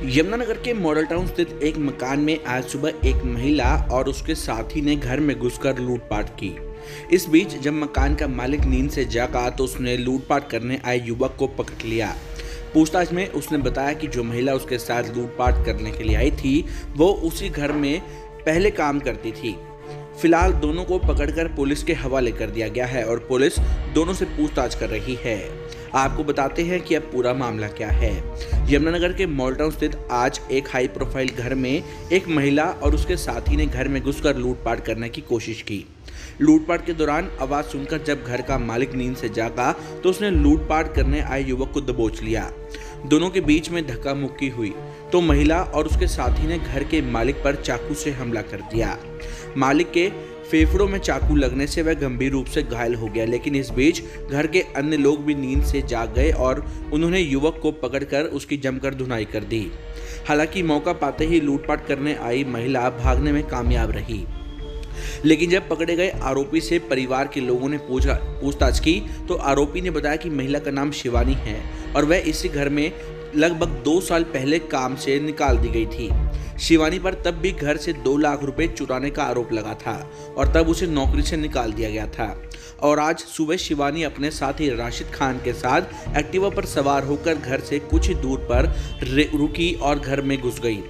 यमुनानगर के model town स्थित एक मकान में आज सुबह एक महिला और उसके साथी ने घर में घुसकर लूटपाट की। इस बीच जब मकान का मालिक नींद से जागा तो उसने लूटपाट करने आए युवक को पकड़ लिया। पूछताछ में उसने बताया कि जो महिला उसके साथ लूटपाट करने के लिए आई थी वो उसी घर में पहले काम करती थी। फिलहाल दोनों को पकड़कर पुलिस के हवाले कर दिया गया है और पुलिस दोनों से पूछताछ कर रही है। आपको बताते हैं कि अब पूरा मामला क्या है। यमुनानगर के मॉडल टाउन स्थित आज एक हाई प्रोफाइल घर में एक महिला और उसके साथी ने घर में घुसकर लूटपाट करने की कोशिश की। लूटपाट के दौरान आवाज सुनकर जब घर का मालिक नींद से जागा तो उसने लूटपाट करने आए युवक को दबोच लिया। दोनों के बीच में धक्का मुक्की हुई तो महिला और उसके साथी ने घर के मालिक पर चाकू से हमला कर दिया। मालिक के फेफड़ों में चाकू लगने से वह गंभीर रूप से घायल हो गया, लेकिन इस बीच घर के अन्य लोग भी नींद से जाग गए और उन्होंने युवक को पकड़कर उसकी जमकर धुनाई कर दी। हालांकि मौका पाते ही लूटपाट करने आई महिला भागने में कामयाब रही, लेकिन जब पकड़े गए आरोपी से परिवार के लोगों ने पूछताछ की तो आरोपी ने बताया कि महिला का नाम शिवानी है और वह इसी घर में लगभग 2 साल पहले काम से निकाल दी गई थी। शिवानी पर तब भी घर से 2 लाख रुपए चुराने का आरोप लगा था और तब उसे नौकरी से निकाल दिया गया था। और आज सुबह शिवानी अपने साथी राशिद खान के साथ एक्टिवा पर सवार होकर घर से कुछ ही दूर पर रुकी और घर में घुस गई,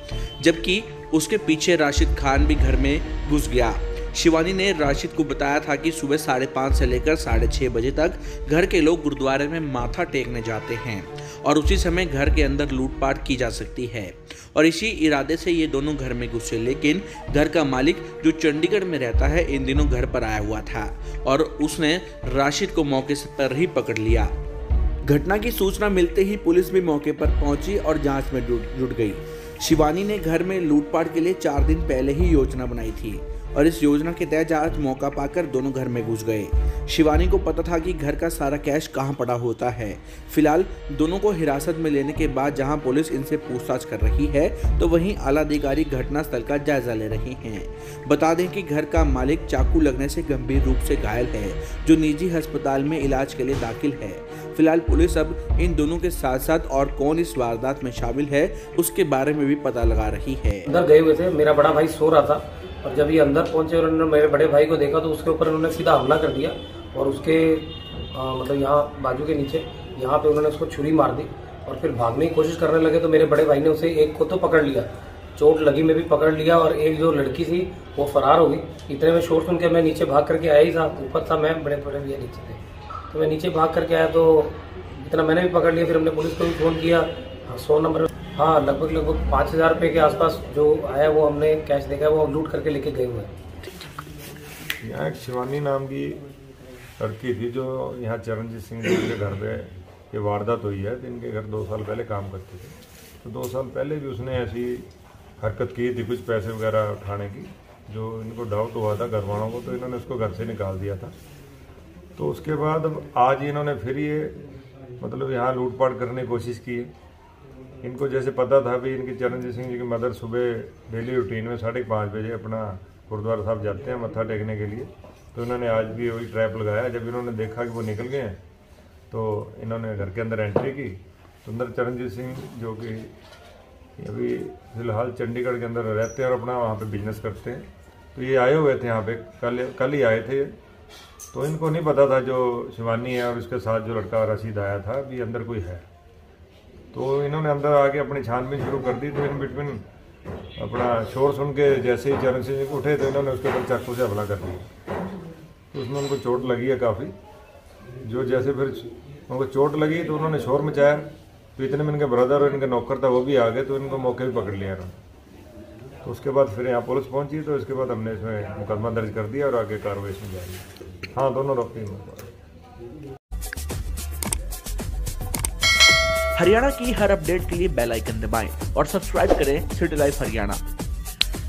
जबकि उसके पीछे राशिद खान भी घर में घुस गया। शिवानी ने राशिद को बताया था कि सुबह 5:30 से लेकर 6:30 बजे तक घर के लोग गुरुद्वारे में माथा टेकने जाते हैं और उसी समय घर के अंदर लूटपाट की जा सकती है और इसी इरादे से ये दोनों घर में घुसे, लेकिन घर का मालिक जो चंडीगढ़ में रहता है इन दिनों घर पर आया हुआ था और उसने राशिद को मौके पर ही पकड़ लिया। घटना की सूचना मिलते ही पुलिस भी मौके पर पहुंची और जांच में जुट गई। शिवानी ने घर में लूटपाट के लिए 4 दिन पहले ही योजना बनाई थी और इस योजना के तहत आज मौका पाकर दोनों घर में घुस गए। शिवानी को पता था कि घर का सारा कैश कहां पड़ा होता है। फिलहाल दोनों को हिरासत में लेने के बाद जहां पुलिस इनसे पूछताछ कर रही है तो वहीं आला अधिकारी घटनास्थल का जायजा ले रहे हैं। बता दें कि घर का मालिक चाकू लगने से गंभीर रूप से घायल है, जो निजी अस्पताल में इलाज के लिए दाखिल है। फिलहाल पुलिस अब इन दोनों के साथ साथ और कौन इस वारदात में शामिल है उसके बारे में भी पता लगा रही है। अंदर गए हुए थे, मेरा बड़ा भाई सो रहा था और जब ये अंदर पहुंचे और उन्होंने मेरे बड़े भाई को देखा तो उसके ऊपर उन्होंने सीधा हमला कर दिया और उसके मतलब यहाँ बाजू के नीचे यहाँ पे उन्होंने उसको छुरी मार दी और फिर भागने की कोशिश करने लगे तो मेरे बड़े भाई ने उसे एक को तो पकड़ लिया, चोट लगी में भी पकड़ लिया और एक जो लड़की थी वो फरार हो गई। इतने में शोर सुन के मैं नीचे भाग करके आया ही था, ऊपर था मैं, बड़े बड़े भैया नीचे थे, तो मैं नीचे भाग करके आया तो इतना मैंने भी पकड़ लिया। फिर हमने पुलिस को भी फ़ोन किया 100 नंबर। हाँ, लगभग 5,000 रुपये के आसपास जो आया वो हमने कैश देखा है, वो लूट करके लेके गए हुए हैं। यहाँ एक शिवानी नाम की लड़की थी जो यहाँ चरणजीत सिंह जी के घर पे ये वारदात हुई है। इनके घर 2 साल पहले काम करती थी, तो 2 साल पहले भी उसने ऐसी हरकत की थी, कुछ पैसे वगैरह उठाने की, जो इनको डाउट हुआ था घर वालों को, तो इन्होंने उसको घर से निकाल दिया था। तो उसके बाद अब आज इन्होंने फिर ये मतलब यहाँ लूटपाट करने की कोशिश की है। इनको जैसे पता था भी इनकी चरणजीत सिंह जी की मदर सुबह डेली रूटीन में 5:30 बजे अपना गुरुद्वारा साहब जाते हैं मत्था टेकने के लिए, तो इन्होंने आज भी वही ट्रैप लगाया। जब इन्होंने देखा कि वो निकल गए हैं तो इन्होंने घर के अंदर एंट्री की। तो अंदर चरणजीत सिंह जो कि अभी फिलहाल चंडीगढ़ के अंदर रहते हैं और अपना वहाँ पे बिजनेस करते हैं, तो ये आए हुए थे यहाँ पे, कल ही आए थे। तो इनको नहीं पता था जो शिवानी है और उसके साथ जो लड़का रशीद आया था भी अंदर कोई है, तो इन्होंने अंदर आके अपनी छानबीन शुरू कर दी। तो इन बिटवीन अपना शोर सुन के जैसे ही चरण सिंह उठे तो इन्होंने उसके ऊपर चाकू से हमला कर दिया। तो उसमें उनको चोट लगी है काफ़ी, जो जैसे फिर उनको चोट लगी तो उन्होंने शोर मचाया, तो इतने में इनके ब्रदर और इनके नौकर था वो भी आ गए, तो इनको मौके भी पकड़ लिया इन्होंने। तो उसके बाद फिर यहाँ पुलिस पहुंची, तो इसके बाद हमने इसमें मुकदमा दर्ज कर दिया और आगे कार्रवाई इसमें जारी। हाँ, दोनों रोकती हैं। हरियाणा की हर अपडेट के लिए बेल आइकन दबाएं और सब्सक्राइब करें सिटी लाइव हरियाणा।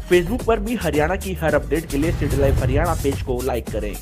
फेसबुक पर भी हरियाणा की हर अपडेट के लिए सिटी लाइव हरियाणा पेज को लाइक करें।